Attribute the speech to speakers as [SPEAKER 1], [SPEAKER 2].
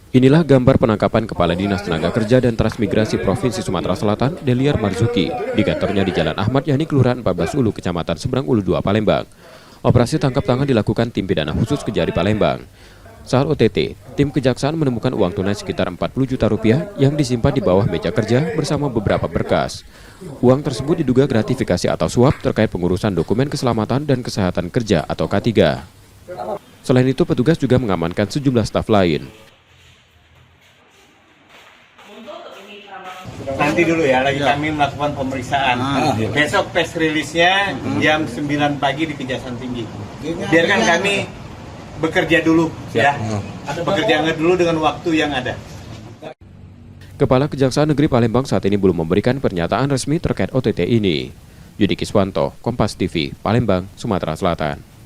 [SPEAKER 1] Inilah gambar penangkapan Kepala Dinas Tenaga Kerja dan Transmigrasi Provinsi Sumatera Selatan, Deliar Marzuki, di kantornya di Jalan Ahmad Yani, Kelurahan 14 Ulu, Kecamatan Seberang Ulu 2, Palembang. Operasi tangkap tangan dilakukan tim pidana khusus Kejari Palembang. Saat OTT, tim kejaksaan menemukan uang tunai sekitar 40 juta rupiah yang disimpan di bawah meja kerja bersama beberapa berkas. Uang tersebut diduga gratifikasi atau suap terkait pengurusan dokumen keselamatan dan kesehatan kerja atau K3. Selain itu, petugas juga mengamankan sejumlah staf lain.
[SPEAKER 2] Nanti dulu ya, lagi kami melakukan pemeriksaan. Besok press release-nya jam 9 pagi di Kejaksaan Tinggi. Biarkan kami bekerja dulu ya. Bekerja dulu dengan waktu yang ada.
[SPEAKER 1] Kepala Kejaksaan Negeri Palembang saat ini belum memberikan pernyataan resmi terkait OTT ini. Yudi Kiswanto, Kompas TV, Palembang, Sumatera Selatan.